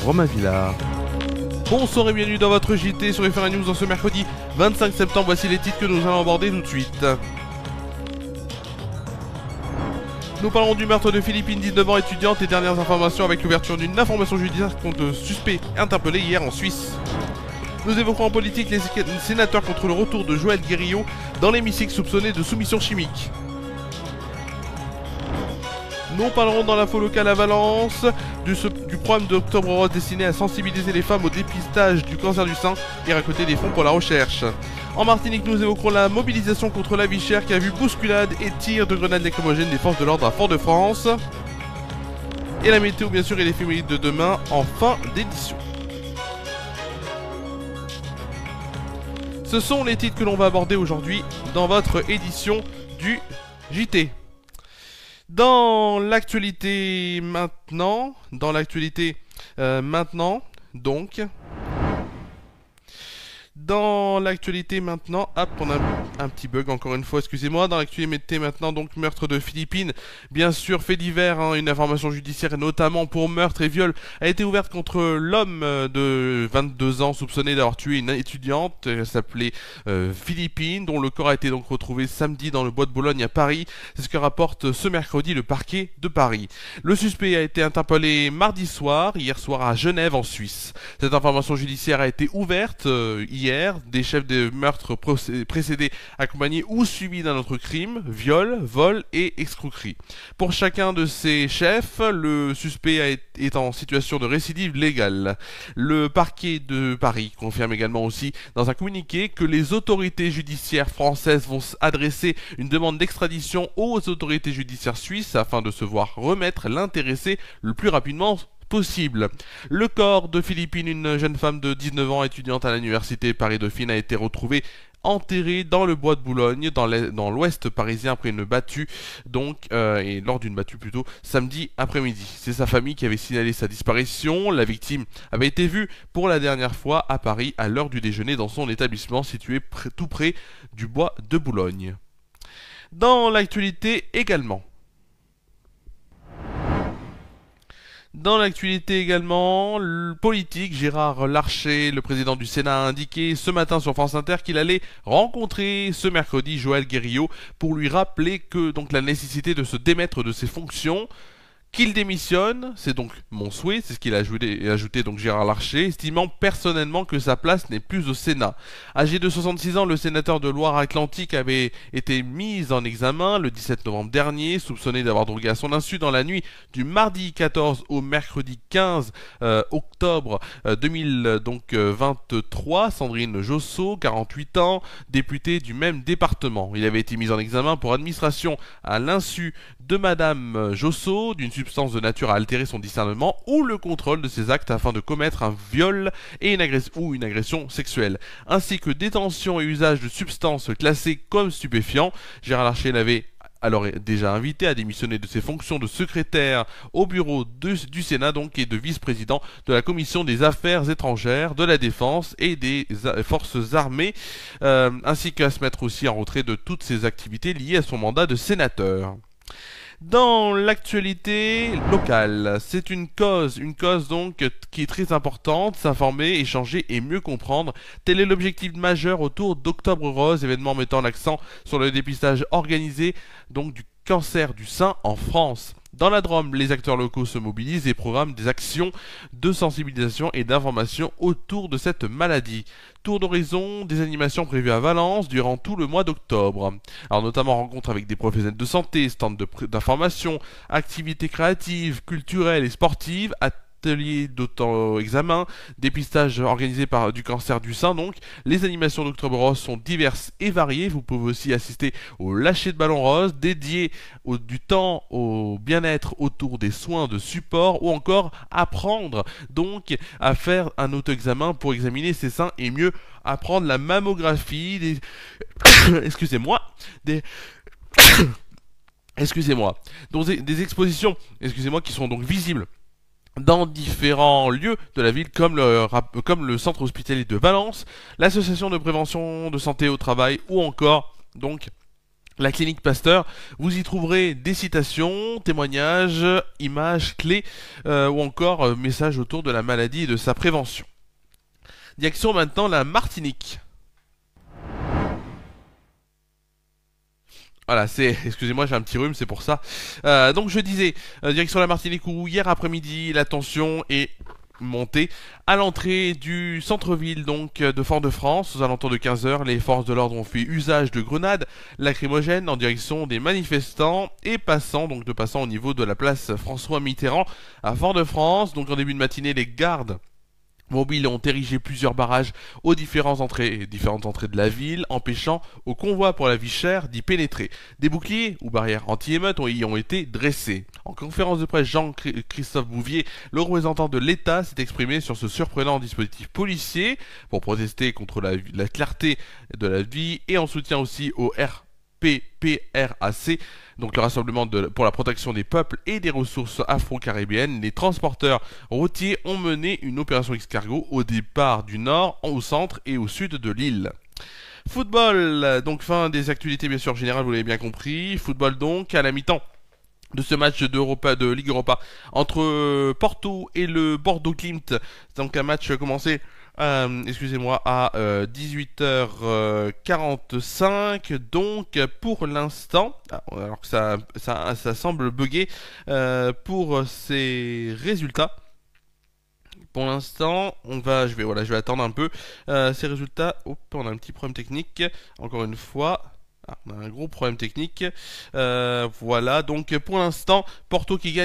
Romain Villard. Bonsoir et bienvenue dans votre JT sur FR News en ce mercredi 25 septembre. Voici les titres que nous allons aborder tout de suite. Nous parlerons du meurtre de Philippine, 19 ans, étudiante, et dernières informations avec l'ouverture d'une information judiciaire contre suspect interpellé hier en Suisse. Nous évoquerons en politique les sénateurs contre le retour de Joël Guerriau dans l'hémicycle soupçonné de soumission chimique. Nous parlerons dans l'info locale à Valence du programme d'Octobre Rose destiné à sensibiliser les femmes au dépistage du cancer du sein et récolter des fonds pour la recherche. En Martinique, nous évoquerons la mobilisation contre la vie chère qui a vu bousculade et tir de grenades lacrymogènes des forces de l'ordre à Fort-de-France. Et la météo bien sûr et l'éphéméride de demain en fin d'édition. Ce sont les titres que l'on va aborder aujourd'hui dans votre édition du JT. Dans l'actualité maintenant, hop, on a un petit bug encore une fois, excusez-moi. Dans l'actualité maintenant, donc meurtre de Philippine, bien sûr, fait divers, une information judiciaire notamment pour meurtre et viol a été ouverte contre l'homme de 22 ans soupçonné d'avoir tué une étudiante, s'appelait Philippine, dont le corps a été donc retrouvé samedi dans le bois de Boulogne à Paris. C'est ce que rapporte ce mercredi le parquet de Paris. Le suspect a été interpellé mardi soir, hier soir à Genève en Suisse. Cette information judiciaire a été ouverte hier, des chefs de meurtre précédés accompagnés ou suivis d'un autre crime, viol, vol et escroquerie. Pour chacun de ces chefs, le suspect est en situation de récidive légale. Le parquet de Paris confirme également aussi dans un communiqué que les autorités judiciaires françaises vont adresser une demande d'extradition aux autorités judiciaires suisses afin de se voir remettre l'intéressé le plus rapidement possible. Le corps de Philippine, une jeune femme de 19 ans étudiante à l'université Paris-Dauphine, a été retrouvé enterré dans le bois de Boulogne, dans l'ouest parisien, après une battue, et lors d'une battue plutôt, samedi après-midi. C'est sa famille qui avait signalé sa disparition. La victime avait été vue pour la dernière fois à Paris à l'heure du déjeuner dans son établissement situé tout près du bois de Boulogne. Dans l'actualité également, politique, Gérard Larcher, le président du Sénat, a indiqué ce matin sur France Inter qu'il allait rencontrer ce mercredi Joël Guerriau pour lui rappeler que la nécessité de se démettre de ses fonctions. Qu'il démissionne, c'est donc mon souhait, c'est ce qu'il a ajouté donc Gérard Larcher, estimant personnellement que sa place n'est plus au Sénat. Âgé de 66 ans, le sénateur de Loire-Atlantique avait été mis en examen le 17 novembre dernier, soupçonné d'avoir drogué à son insu dans la nuit du mardi 14 au mercredi 15 octobre 2023, Sandrine Josso, 48 ans, députée du même département. Il avait été mis en examen pour administration à l'insu de Madame Josso d'une substance de nature à altérer son discernement ou le contrôle de ses actes afin de commettre un viol et une agression sexuelle, ainsi que détention et usage de substances classées comme stupéfiants. Gérard Larcher l'avait alors déjà invité à démissionner de ses fonctions de secrétaire au bureau du Sénat et de vice-président de la Commission des Affaires étrangères, de la Défense et des Forces armées, ainsi qu'à se mettre aussi en retrait de toutes ses activités liées à son mandat de sénateur. Dans l'actualité locale, c'est une cause qui est très importante, s'informer, échanger et mieux comprendre. Tel est l'objectif majeur autour d'Octobre Rose, événement mettant l'accent sur le dépistage organisé du cancer du sein en France. Dans la Drôme, les acteurs locaux se mobilisent et programment des actions de sensibilisation et d'information autour de cette maladie. Tour d'horizon, des animations prévues à Valence durant tout le mois d'octobre. Alors notamment rencontres avec des professionnels de santé, stands d'information, activités créatives, culturelles et sportives, ateliers d'auto-examen, dépistage organisé du cancer du sein. Les animations d'Octobre Rose sont diverses et variées. Vous pouvez aussi assister au lâcher de ballon rose, dédié du temps au bien-être autour des soins de support, ou encore apprendre à faire un auto-examen pour examiner ses seins et mieux apprendre la mammographie, excusez-moi, des expositions, qui sont visibles dans différents lieux de la ville comme le centre hospitalier de Valence, l'association de prévention de santé au travail ou encore La clinique Pasteur, vous y trouverez des citations, témoignages, images, clés ou encore messages autour de la maladie et de sa prévention. Direction maintenant la Martinique. Voilà, excusez-moi, j'ai un petit rhume, c'est pour ça. Donc je disais, direction la Martinique où hier après-midi, la tension est montée à l'entrée du centre-ville donc de Fort-de-France. Aux alentours de 15 heures, les forces de l'ordre ont fait usage de grenades lacrymogènes en direction des manifestants et passant au niveau de la place François Mitterrand à Fort-de-France. Donc en début de matinée, les gardes mobiles ont érigé plusieurs barrages aux différentes entrées de la ville, empêchant au convoi pour la vie chère d'y pénétrer. Des boucliers ou barrières anti-émeutes y ont été dressés. En conférence de presse, Jean-Christophe Bouvier, le représentant de l'État, s'est exprimé sur ce surprenant dispositif policier pour protester contre la clarté de la vie et en soutien aussi au RPPRAC, donc le rassemblement pour la protection des peuples et des ressources afro-caribéennes. Les transporteurs routiers ont mené une opération escargot au départ du nord, au centre et au sud de l'île. Football, donc fin des actualités bien sûr générales, vous l'avez bien compris. Football donc à la mi-temps de ce match de Ligue Europa entre Porto et le Bordeaux Glimt. Donc un match commencé à 18h45. Donc pour l'instant, alors que ça semble bugger pour ces résultats. Pour l'instant, je vais attendre un peu ces résultats. On a un petit problème technique. Encore une fois. On a un gros problème technique. Voilà, donc pour l'instant, Porto qui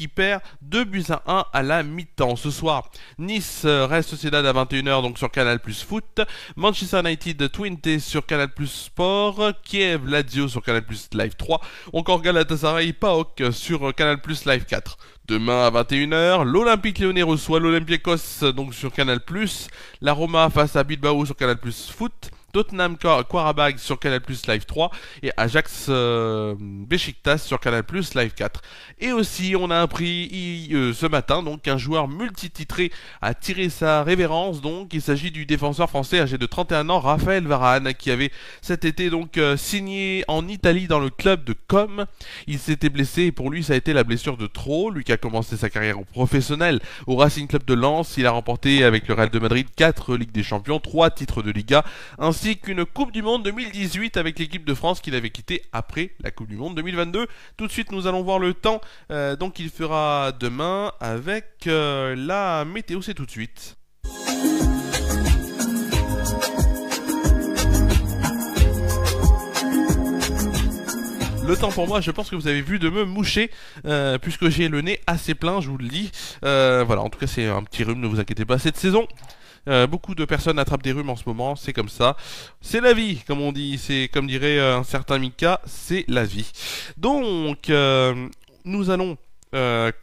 perd 2 buts à 1 à la mi-temps. Ce soir, Nice Real Sociedad à 21h donc sur Canal Plus Foot, Manchester United Twente sur Canal Plus Sport, Kiev Lazio sur Canal Plus Live 3, encore Galatasaray PAOK sur Canal Plus Live 4. Demain à 21h, l'Olympique Lyonnais reçoit l'Olympiakos donc sur Canal+, la Roma face à Bilbao sur Canal Foot, Tottenham Qarabağ sur Canal Live 3 et Ajax Beşiktaş sur Canal Live 4. Et aussi on a appris ce matin donc un joueur multititré a tiré sa révérence. Donc il s'agit du défenseur français âgé de 31 ans Raphaël Varane qui avait cet été donc signé en Italie dans le club de Com. Il s'était blessé et pour lui ça a été la blessure de trop. Lui qui a commencé sa carrière professionnelle au Racing Club de Lens, il a remporté avec le Real de Madrid 4 Ligues des Champions, 3 titres de Liga ainsi qu'une Coupe du Monde 2018 avec l'équipe de France qu'il avait quittée après la Coupe du Monde 2022. Tout de suite, nous allons voir le temps donc il fera demain avec la météo, c'est tout de suite. Le temps pour moi, je pense que vous avez vu de me moucher, puisque j'ai le nez assez plein, je vous le dis. Voilà, en tout cas c'est un petit rhume, ne vous inquiétez pas, cette saison. Beaucoup de personnes attrapent des rhumes en ce moment, c'est comme ça. C'est la vie, comme on dit, c'est comme dirait un certain Mika, c'est la vie. Donc, nous allons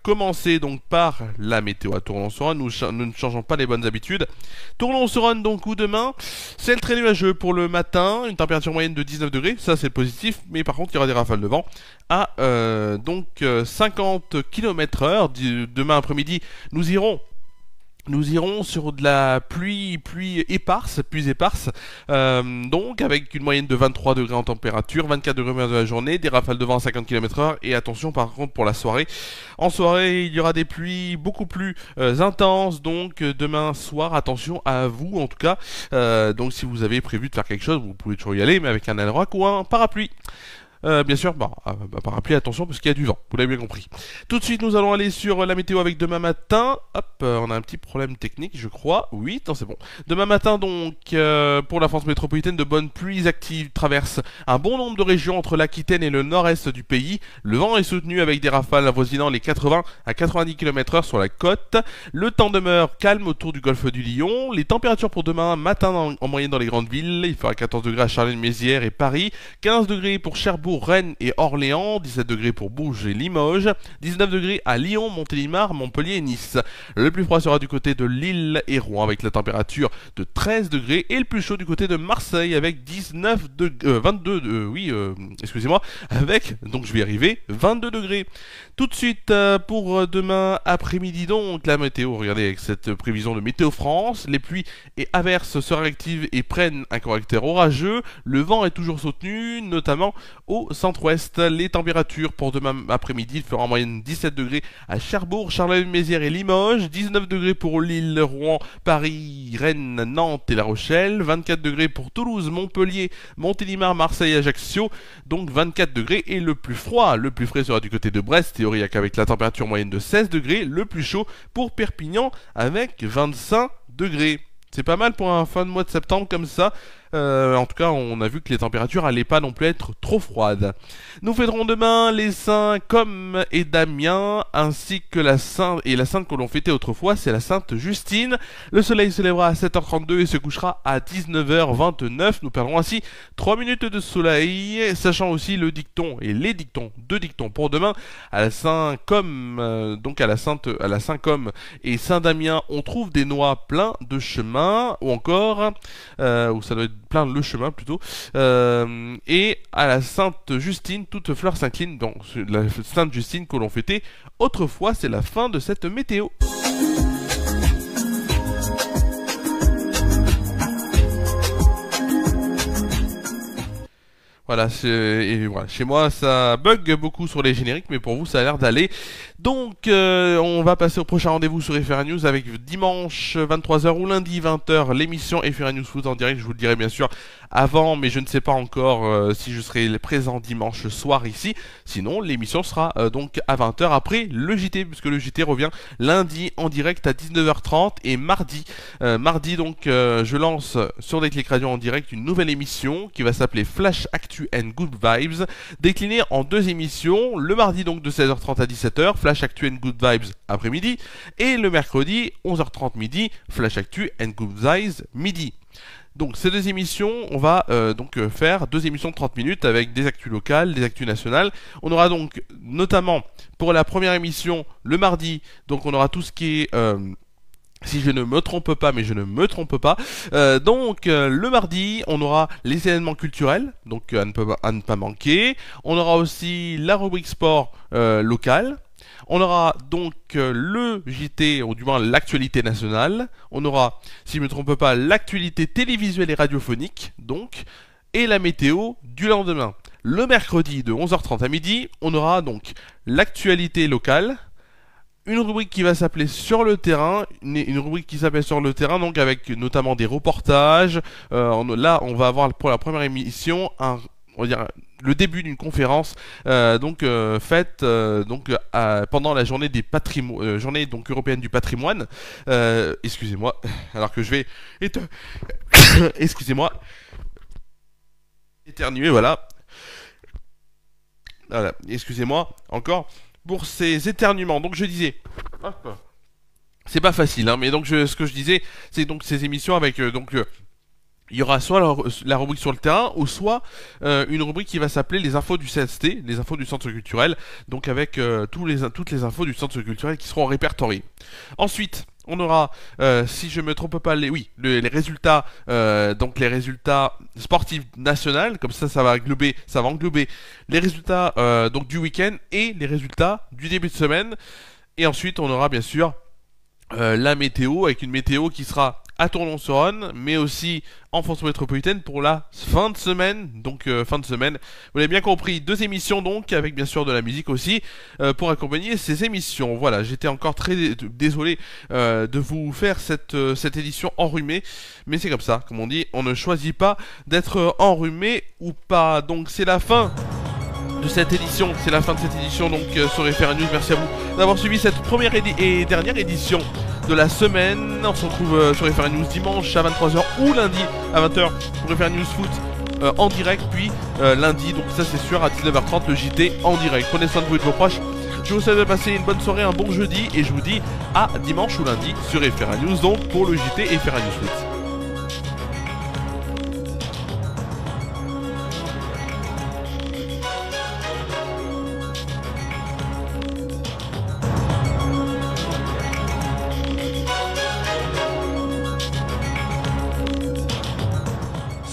commencer donc par la météo à Tournon-sur-Rhône. Nous ne changeons pas les bonnes habitudes. Tournon-sur-Rhône donc où demain, ciel très nuageux pour le matin, une température moyenne de 19 degrés, ça c'est le positif, mais par contre il y aura des rafales de vent à 50 km/h. Demain après-midi, nous irons sur de la pluie éparse, donc avec une moyenne de 23 degrés en température, 24 degrés de la journée, des rafales de vent à 50 km/h et attention par contre pour la soirée. En soirée, il y aura des pluies beaucoup plus intenses, donc demain soir, attention à vous en tout cas. Donc si vous avez prévu de faire quelque chose, vous pouvez toujours y aller, mais avec un anorak ou un parapluie. Bien sûr, parapluie, attention parce qu'il y a du vent, vous l'avez bien compris. Tout de suite, nous allons aller sur la météo avec demain matin. Hop, on a un petit problème technique, je crois. Oui, c'est bon. Demain matin, donc, pour la France métropolitaine, de bonnes pluies actives traversent un bon nombre de régions entre l'Aquitaine et le nord-est du pays. Le vent est soutenu avec des rafales avoisinant les 80 à 90 km/h sur la côte. Le temps demeure calme autour du golfe du Lion. Les températures pour demain matin en moyenne dans les grandes villes. Il fera 14 degrés à Charlène-Mézières et Paris, 15 degrés pour Cherbourg Cherbourg, Rennes et Orléans, 17 degrés pour Bourges et Limoges, 19 degrés à Lyon, Montélimar, Montpellier et Nice. Le plus froid sera du côté de Lille et Rouen avec la température de 13 degrés et le plus chaud du côté de Marseille avec 22 degrés. Tout de suite pour demain après-midi donc la météo, regardez avec cette prévision de Météo France, les pluies et averses se réactivent et prennent un caractère orageux, le vent est toujours soutenu, notamment au centre-ouest. Les températures pour demain après-midi feront en moyenne 17 degrés à Cherbourg, Charleville-Mézières et Limoges, 19 degrés pour Lille, Rouen, Paris, Rennes, Nantes et La Rochelle, 24 degrés pour Toulouse, Montpellier, Montélimar, Marseille et Ajaccio, donc 24 degrés et le plus froid, le plus frais sera du côté de Brest et Aurillac avec la température moyenne de 16 degrés, le plus chaud pour Perpignan avec 25 degrés. C'est pas mal pour un fin de mois de septembre comme ça. En tout cas, on a vu que les températures allaient pas non plus être trop froides. Nous fêterons demain les saints Com et Damien, ainsi que la sainte que l'on fêtait autrefois, c'est la sainte Justine. Le soleil se lèvera à 7h32 et se couchera à 19h29. Nous perdrons ainsi 3 minutes de soleil, sachant aussi le dicton et les dictons, 2 dictons pour demain. À la saint Com, donc à la saint Com et Saint Damien, on trouve des noix plein de chemin, ou encore, ou ça doit être plein le chemin plutôt, et à la Sainte Justine, toute fleur s'incline. Donc la Sainte Justine que l'on fêtait autrefois, c'est la fin de cette météo. Voilà, voilà, chez moi ça bug beaucoup sur les génériques, mais pour vous ça a l'air d'aller. Donc on va passer au prochain rendez-vous sur FR News avec dimanche 23h ou lundi 20h l'émission FR News Foot en direct. Je vous le dirai bien sûr avant, mais je ne sais pas encore si je serai présent dimanche soir ici. Sinon l'émission sera donc à 20h après le JT, puisque le JT revient lundi en direct à 19h30 et mardi. Mardi donc je lance sur Déclic Radio en direct une nouvelle émission qui va s'appeler Flash Actu and Good Vibes, déclinée en 2 émissions, le mardi donc de 16h30 à 17h, Flash Actu and Good Vibes après-midi, et le mercredi 11h30 midi, Flash Actu and Good Vibes midi. Donc ces 2 émissions, on va faire 2 émissions de 30 minutes avec des actus locales, des actus nationales. On aura donc notamment pour la première émission le mardi, donc on aura tout ce qui est si je ne me trompe pas, mais je ne me trompe pas. Le mardi, on aura les événements culturels, donc à ne pas manquer. On aura aussi la rubrique sport local. On aura donc le JT, ou du moins l'actualité nationale. On aura, si je ne me trompe pas, l'actualité télévisuelle et radiophonique, donc, et la météo du lendemain. Le mercredi de 11h30 à midi, on aura donc l'actualité locale, une rubrique qui va s'appeler Sur le terrain, une rubrique qui s'appelle Sur le terrain, donc avec notamment des reportages. Là, on va avoir pour la première émission on va dire le début d'une conférence faite pendant la journée des journée donc européenne du patrimoine. Excusez-moi, alors que je vais excusez-moi, éternuer, voilà. Voilà, excusez-moi encore pour ces éternuements. Donc je disais, c'est pas facile, hein, mais donc ce que je disais, c'est donc ces émissions avec il y aura soit la rubrique sur le terrain, ou soit une rubrique qui va s'appeler les infos du CST, les infos du centre culturel, donc avec toutes les infos du centre culturel qui seront répertoriées. Ensuite, on aura, si je me trompe pas, les résultats, donc les résultats sportifs nationaux, comme ça va englober les résultats donc du week-end et les résultats du début de semaine. Et ensuite, on aura bien sûr la météo, avec une météo qui sera à Tournon-sur-Rhône, mais aussi en France métropolitaine pour la fin de semaine. Donc fin de semaine, vous l'avez bien compris, 2 émissions donc, avec bien sûr de la musique aussi, pour accompagner ces émissions. Voilà, j'étais encore très désolé de vous faire cette édition enrhumée, mais c'est comme ça, comme on dit, on ne choisit pas d'être enrhumé ou pas. Donc c'est la fin de cette édition, donc sur FR News. Merci à vous d'avoir suivi cette première et dernière édition de la semaine. On se retrouve sur FR News dimanche à 23h ou lundi à 20h pour FR News Foot en direct, puis lundi, donc ça c'est sûr, à 19h30 le JT en direct. Prenez soin de vous et de vos proches. Je vous souhaite de passer une bonne soirée, un bon jeudi, et je vous dis à dimanche ou lundi sur FR News, donc pour le JT et FR News Foot.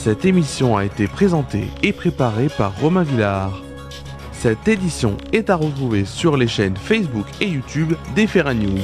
Cette émission a été présentée et préparée par Romain Villard. Cette édition est à retrouver sur les chaînes Facebook et YouTube des Ferra News.